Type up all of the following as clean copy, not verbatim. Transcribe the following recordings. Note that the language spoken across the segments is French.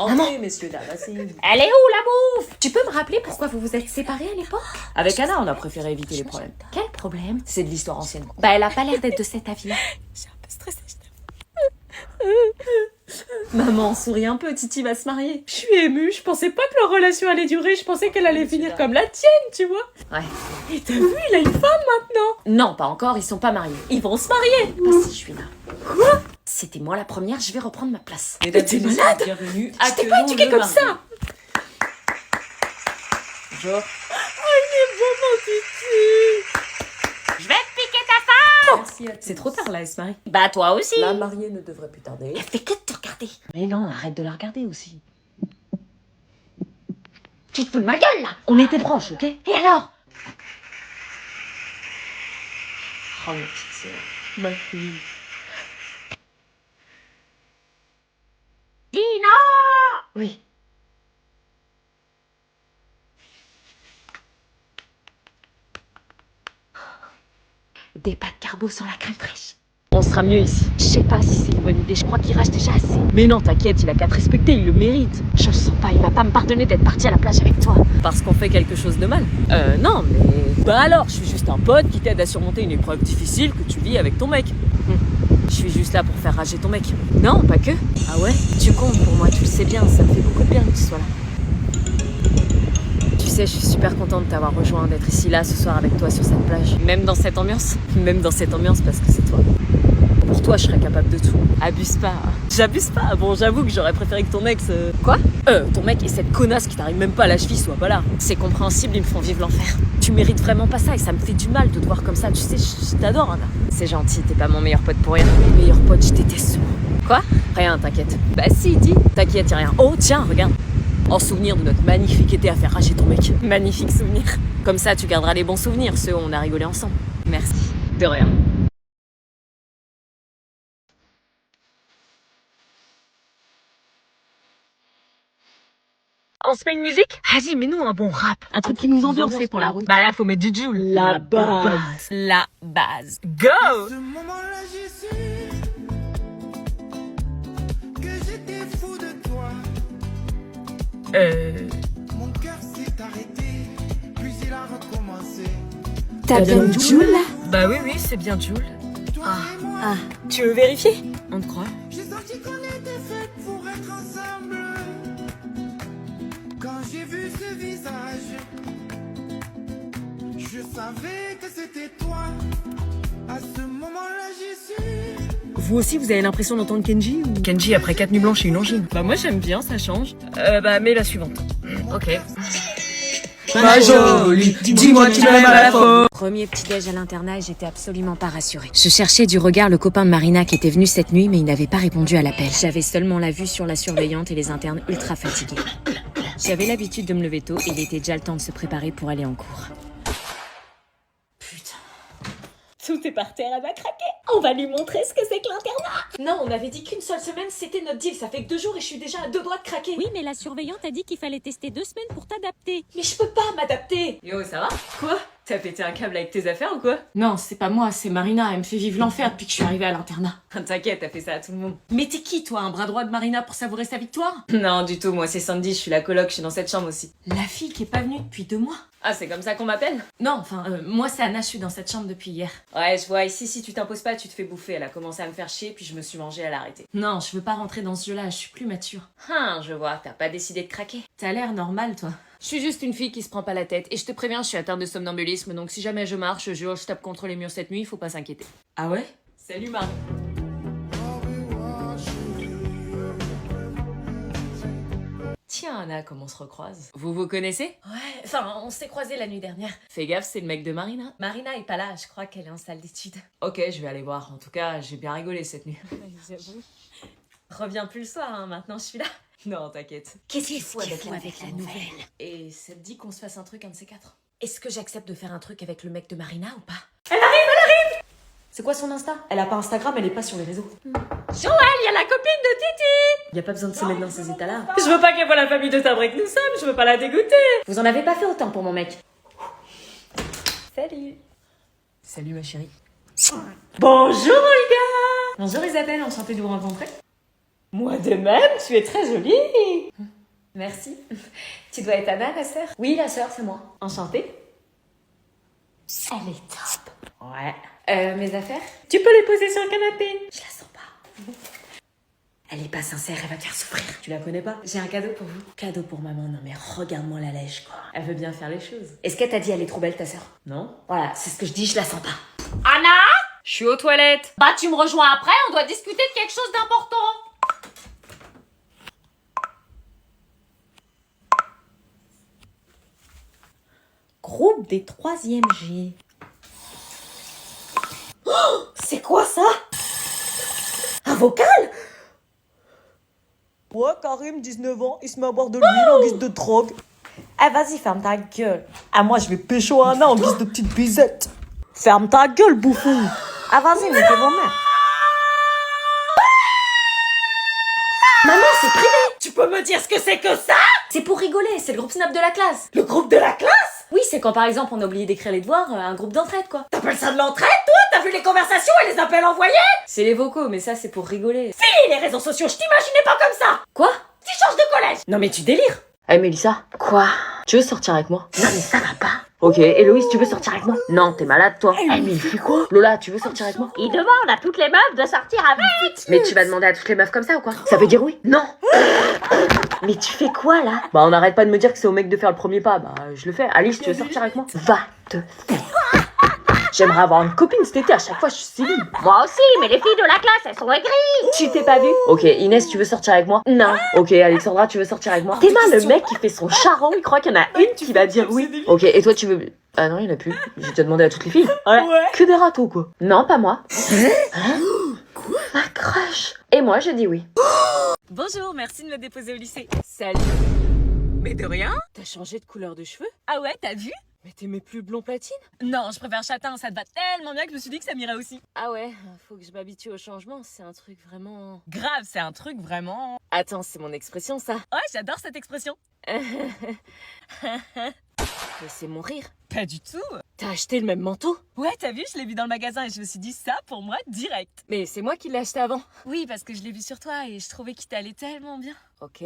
Entrez, messieurs, dames, asseyez-vous. Elle est où la bouffe? Tu peux me rappeler pourquoi vous vous êtes séparés à l'époque? Avec Anna, on a préféré éviter les problèmes. Quel problème? C'est de l'histoire ancienne. Bah elle a pas l'air d'être de cet avis-là. J'ai un peu stressé, Maman, souris un peu, Titi va se marier. Je suis émue, je pensais pas que leur relation allait durer, je pensais qu'elle allait finir comme la tienne, tu vois. Ouais. Et t'as vu, il a une femme maintenant. Non, pas encore, ils sont pas mariés. Ils vont se marier. Bah si, je suis là. Quoi? C'était moi la première, je vais reprendre ma place. Mais t'es malade? Bienvenue. Je t'ai pas éduquée comme ça. Bonjour. Oh, il est beau, mon Titi. Je vais te piquer ta femme! Merci à tous. C'est trop tard là, elle se marie. Bah toi aussi! La mariée ne devrait plus tarder. Elle fait que de te regarder. Mais non, arrête de la regarder aussi. Tu te fous de ma gueule là! On était proches, ok? Et alors? Oh, ma petite sœur. Ma fille. Dina! Oui. Des pâtes carbo sans la crème fraîche. On sera mieux ici. Je sais pas si c'est une bonne idée, je crois qu'il rage déjà assez. Mais non, t'inquiète, il a qu'à te respecter, il le mérite. Je le sens pas, il va pas me pardonner d'être parti à la plage avec toi. Parce qu'on fait quelque chose de mal. Non, mais... Bah alors, je suis juste un pote qui t'aide à surmonter une épreuve difficile que tu vis avec ton mec. Je suis juste là pour faire rager ton mec. Non, pas que. Ah ouais? Tu comptes pour moi, tu le sais bien, ça me fait beaucoup de bien que tu sois là. Tu sais, je suis super contente de t'avoir rejoint, d'être ici là ce soir avec toi sur cette plage. Même dans cette ambiance. Même dans cette ambiance parce que c'est toi. Pour toi, je serais capable de tout. Abuse pas. J'abuse pas. Bon, j'avoue que j'aurais préféré que ton ex... Quoi? Ton mec et cette connasse qui t'arrive même pas à la cheville soit pas là. C'est compréhensible, ils me font vivre l'enfer. Tu mérites vraiment pas ça et ça me fait du mal de te voir comme ça. Tu sais, je t'adore, Anna. C'est gentil, t'es pas mon meilleur pote pour rien. Meilleur pote, je déteste ce mot. Quoi? Rien, t'inquiète. Bah si, dis. T'inquiète, y'a rien. Oh, tiens, regarde. En souvenir de notre magnifique été à faire rager ton mec. Magnifique souvenir. Comme ça, tu garderas les bons souvenirs, ceux où on a rigolé ensemble. Merci. De rien. On se met une musique? Vas-y, mets-nous un bon rap. Un truc qui nous ambiance pour la route. Bah là, faut mettre du Joule. La base. La base. Go! Ce moment-là, j'ai su que j'étais fou de toi. Mon cœur s'est arrêté, puis il a recommencé. T'as bien le Joule là? Bah oui, c'est bien Joule. Toi et moi, Tu veux vérifier? On te croit. j'ai senti qu'on était faits pour être ensemble. Quand j'ai vu ce visage, je savais que c'était toi. À ce moment-là, j'ai su. Vous aussi, vous avez l'impression d'entendre Kenji ou... Kenji après 4 nuits blanches et une angine. Bah moi j'aime bien, ça change. Bah mets la suivante. Ok. Pas jolie, dis-moi tu m'aimes à la fois. Premier petit-déj à l'internat et j'étais absolument pas rassurée. Je cherchais du regard le copain de Marina qui était venu cette nuit mais il n'avait pas répondu à l'appel. J'avais seulement la vue sur la surveillante et les internes ultra fatigués. J'avais l'habitude de me lever tôt et il était déjà le temps de se préparer pour aller en cours. Putain. Tout est par terre, elle va craquer. On va lui montrer ce que c'est que l'internat. Non, on avait dit qu'une seule semaine, c'était notre deal. Ça fait que 2 jours et je suis déjà à 2 doigts de craquer. Oui, mais la surveillante a dit qu'il fallait tester 2 semaines pour t'adapter. Mais je peux pas m'adapter. Yo, ça va? Quoi? T'as pété un câble avec tes affaires ou quoi? Non, c'est pas moi, c'est Marina. Elle me fait vivre l'enfer depuis que je suis arrivée à l'internat. T'inquiète, t'as fait ça à tout le monde. Mais t'es qui, toi? Un bras droit de Marina pour savourer sa victoire? Non, du tout. Moi, c'est Sandy. Je suis la coloc. Je suis dans cette chambre aussi. La fille qui est pas venue depuis 2 mois? Ah, c'est comme ça qu'on m'appelle? Non, enfin, moi c'est Anna, je suis dans cette chambre depuis hier. Ouais, je vois. Ici, si tu t'imposes pas, tu te fais bouffer. Elle a commencé à me faire chier, puis je me suis mangée, elle a arrêté. Non, je veux pas rentrer dans ce jeu-là, je suis plus mature. Je vois. T'as pas décidé de craquer. T'as l'air normal, toi. Je suis juste une fille qui se prend pas la tête. Et je te préviens, je suis atteinte de somnambulisme. Donc si jamais je marche, je tape contre les murs cette nuit, faut pas s'inquiéter. Ah ouais? Salut, Marie. Tiens, Anna, comment on se recroise? Vous vous connaissez? Ouais, enfin, on s'est croisés la nuit dernière. Fais gaffe, c'est le mec de Marina. Marina est pas là, je crois qu'elle est en salle d'études. Ok, je vais aller voir. En tout cas, j'ai bien rigolé cette nuit. J'avoue. Reviens plus le soir, hein, maintenant je suis là. Non, t'inquiète. Qu'est-ce qu'il faut avec la nouvelle? Et ça te dit qu'on se fasse un truc, un de ces quatre? Est-ce que j'accepte de faire un truc avec le mec de Marina ou pas? C'est quoi son Insta? Elle a pas Instagram, elle est pas sur les réseaux. Joël, y a la copine de Titi! Y a pas besoin de se mettre dans ces états-là. Je veux pas qu'elle voie la famille de Sabré que nous sommes, je veux pas la dégoûter! Vous en avez pas fait autant pour mon mec. Salut. Salut ma chérie. Bonjour Olga! Bonjour Isabelle, enchantée de vous rencontrer. Moi de même, tu es très jolie. Merci. Tu dois être Anna, la sœur? Oui, la sœur, c'est moi. Enchantée. Elle est top. Ouais. Mes affaires? Tu peux les poser sur le canapé. Je la sens pas. Elle est pas sincère, elle va te faire souffrir. Tu la connais pas? J'ai un cadeau pour vous. Cadeau pour maman, non mais regarde-moi la lèche quoi. Elle veut bien faire les choses. Est-ce qu'elle t'a dit elle est trop belle ta sœur? Non. Voilà, c'est ce que je dis, je la sens pas. Anna? Je suis aux toilettes. Bah tu me rejoins après, on doit discuter de quelque chose d'important. Groupe des 3e G. Oh, c'est quoi ça? Un vocal? Ouais, Karim, 19 ans, il se met à boire de l'huile en guise de drogue. Eh vas-y, ferme ta gueule. Ah, moi, je vais pécho Anna en guise de petite bisette. Ferme ta gueule, bouffon. Ah vas-y, mais t'es bon mère. Maman, c'est privé. Tu peux me dire ce que c'est que ça? C'est pour rigoler, c'est le groupe Snap de la classe. Le groupe de la classe? Oui, c'est quand par exemple on a oublié d'écrire les devoirs, un groupe d'entraide quoi. T'appelles ça de l'entraide, toi? T'as vu les conversations et les appels envoyés? C'est les vocaux, mais ça c'est pour rigoler. Fille, les réseaux sociaux, je t'imaginais pas comme ça. Quoi? Tu changes de collège. Non mais tu délires. Eh Mélissa. Quoi? Tu veux sortir avec moi? Non mais ça va pas. Ok, Héloïse, tu veux sortir avec moi? Non, t'es malade toi. Eh mais il fait quoi? Lola, tu veux sortir avec moi? Il demande à toutes les meufs de sortir avec. Mais tu vas demander à toutes les meufs comme ça ou quoi? Ça veut dire oui? Non. Mais tu fais quoi là? Bah on arrête pas de me dire que c'est au mec de faire le premier pas. Bah je le fais. Alice, tu veux sortir avec moi? Va te faire. J'aimerais avoir une copine cet été, à chaque fois je suis civile. Moi aussi, mais les filles de la classe, elles sont aigries. Tu t'es pas vue? Ok, Inès, tu veux sortir avec moi? Non. Ok, Alexandra, tu veux sortir avec moi? Théma, le mec qui fait son charron, il croit qu'il y en a une qui va dire oui. Ok, et toi tu veux... Ah non, il y en a plus. J'ai déjà demandé à toutes les filles. Ouais. Que des râteaux quoi. Non, pas moi. Hein? Quoi? Ma crush. Et moi, je dis oui. Bonjour, merci de me déposer au lycée. Salut. Mais de rien. T'as changé de couleur de cheveux? Ah ouais, t'as vu? Mais t'aimais plus blond platine? Non, je préfère châtain, ça te va tellement bien que je me suis dit que ça m'irait aussi. Ah ouais, faut que je m'habitue au changement, c'est un truc vraiment... Grave, c'est un truc vraiment... Attends, c'est mon expression ça. Ouais, j'adore cette expression. Mais c'est mon rire. Pas du tout. T'as acheté le même manteau? Ouais, t'as vu, je l'ai vu dans le magasin et je me suis dit ça pour moi direct. Mais c'est moi qui l'ai acheté avant. Oui, parce que je l'ai vu sur toi et je trouvais qu'il t'allait tellement bien. Ok.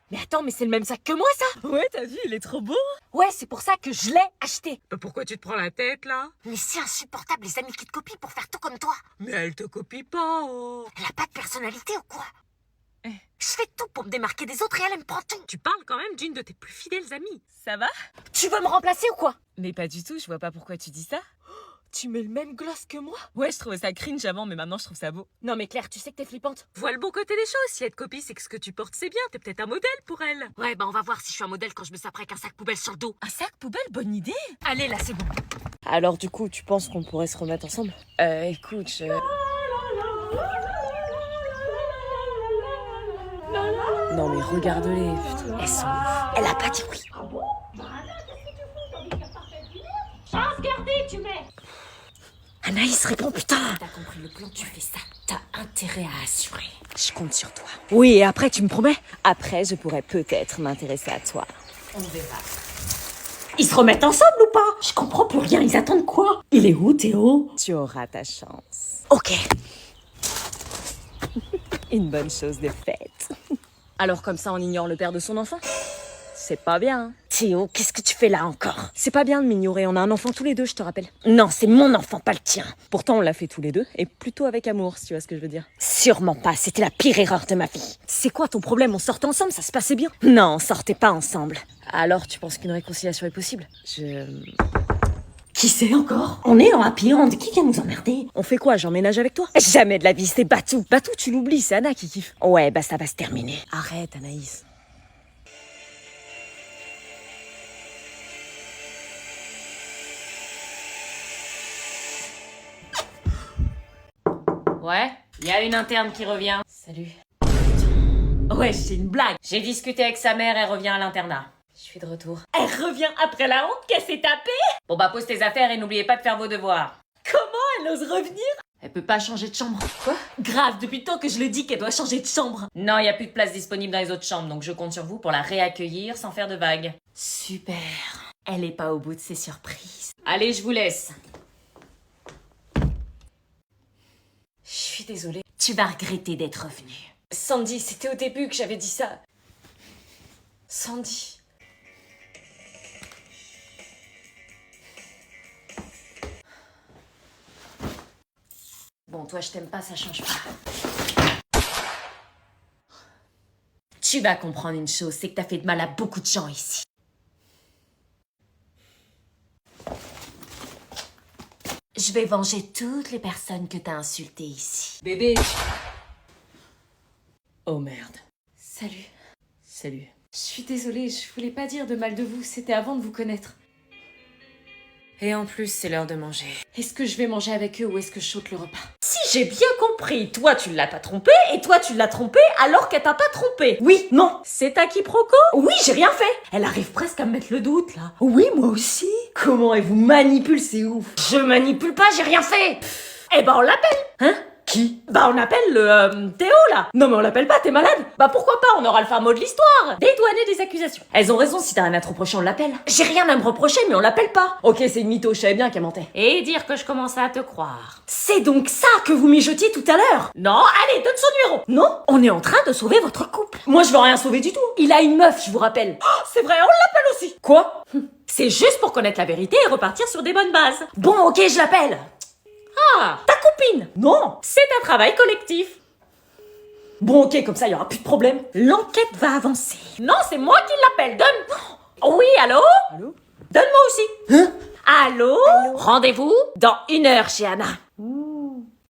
Mais attends, mais c'est le même sac que moi ça? Ouais, t'as vu, il est trop beau. Ouais, c'est pour ça que je l'ai acheté. Pourquoi tu te prends la tête là? Mais c'est insupportable les amis qui te copient pour faire tout comme toi. Mais elle te copie pas, oh. Elle a pas de personnalité ou quoi? Je fais tout pour me démarquer des autres et elle me prend tout. Tu parles quand même d'une de tes plus fidèles amies. Ça va? Tu veux me remplacer ou quoi? Mais pas du tout, je vois pas pourquoi tu dis ça. Tu mets le même gloss que moi? Ouais, je trouvais ça cringe avant, mais maintenant je trouve ça beau. Non mais Claire, tu sais que t'es flippante. Vois le bon côté des choses, si elle te copie, c'est que ce que tu portes c'est bien, t'es peut-être un modèle pour elle. Ouais, bah on va voir si je suis un modèle quand je me saperai avec un sac poubelle sur le dos. Un sac poubelle, bonne idée. Allez, là c'est bon. Alors du coup, tu penses qu'on pourrait se remettre ensemble? Écoute, je... Non mais regarde-les, putain. Elles sont ouf. Elle a pas dit oui. Chance gardée, tu mets. Anaïs répond putain. T'as compris le plan, tu fais ça. T'as intérêt à assurer. Je compte sur toi. Oui, et après, tu me promets? Après, je pourrais peut-être m'intéresser à toi. On verra. Ils se remettent ensemble ou pas? Je comprends plus rien, ils attendent quoi? Il est où Théo? Tu auras ta chance. Ok. Une bonne chose de faite. Alors comme ça, on ignore le père de son enfant? C'est pas bien. Hein. Théo, qu'est-ce que tu fais là encore? C'est pas bien de m'ignorer, on a un enfant tous les deux, je te rappelle. Non, c'est mon enfant, pas le tien. Pourtant, on l'a fait tous les deux, et plutôt avec amour, si tu vois ce que je veux dire. Sûrement pas, c'était la pire erreur de ma vie. C'est quoi ton problème? On sortait ensemble, ça se passait bien. Non, on sortait pas ensemble. Alors, tu penses qu'une réconciliation est possible? Qui c'est encore? On est en happy end, qui vient nous emmerder? On fait quoi? J'emménage avec toi? Jamais de la vie, c'est Batou. Batou, tu l'oublies, c'est Anna qui kiffe. Ouais, bah ça va se terminer. Arrête, Anaïs. Ouais, il y a une interne qui revient. Salut. Ouais, c'est une blague. J'ai discuté avec sa mère, elle revient à l'internat. Je suis de retour. Elle revient après la honte qu'elle s'est tapée. Bon bah pose tes affaires et n'oubliez pas de faire vos devoirs. Comment elle ose revenir? Elle peut pas changer de chambre. Quoi? Grave, depuis le temps que je le dis qu'elle doit changer de chambre. Non, y a plus de place disponible dans les autres chambres, donc je compte sur vous pour la réaccueillir sans faire de vagues. Super. Elle est pas au bout de ses surprises. Allez, je vous laisse. Je suis désolée. Tu vas regretter d'être revenue. Sandy, c'était au début que j'avais dit ça. Sandy. Bon, toi, je t'aime pas, ça change pas. Tu vas comprendre une chose, c'est que t'as fait de mal à beaucoup de gens ici. Je vais venger toutes les personnes que t'as insultées ici. Bébé. Oh merde. Salut. Salut. Je suis désolée, je voulais pas dire de mal de vous, c'était avant de vous connaître. Et en plus, c'est l'heure de manger. Est-ce que je vais manger avec eux ou est-ce que je saute le repas? Si j'ai bien compris, toi tu l'as pas trompé et toi tu l'as trompé alors qu'elle t'a pas trompé. Oui, non, c'est un quiproquo. Oui, j'ai rien fait. Elle arrive presque à me mettre le doute là. Oui, moi aussi. Comment elle vous manipule, c'est ouf. Je manipule pas, j'ai rien fait. Eh ben on l'appelle. Hein? Qui? Bah on appelle le Théo là. Non mais on l'appelle pas, t'es malade? Bah pourquoi pas, on aura le fin mot de l'histoire. Dédouaner des accusations. Elles ont raison, si t'as rien à te reprocher, on l'appelle. J'ai rien à me reprocher mais on l'appelle pas. Ok, c'est une mytho, je savais bien qu'elle mentait. Et dire que je commençais à te croire. C'est donc ça que vous mijotiez tout à l'heure? Non, allez, donne son numéro. Non, on est en train de sauver votre couple. Moi je veux rien sauver du tout. Il a une meuf, je vous rappelle. Oh, c'est vrai, on l'appelle aussi. Quoi? C'est juste pour connaître la vérité et repartir sur des bonnes bases. Bon, ok, je l'appelle. Ah, ta copine? Non, c'est un travail collectif. Bon, ok, comme ça, il y aura plus de problème. L'enquête va avancer. Non, c'est moi qui l'appelle, donne. Oui, allô? Allô? Donne-moi aussi. Hein? Allô? Rendez-vous dans 1 heure chez Anna.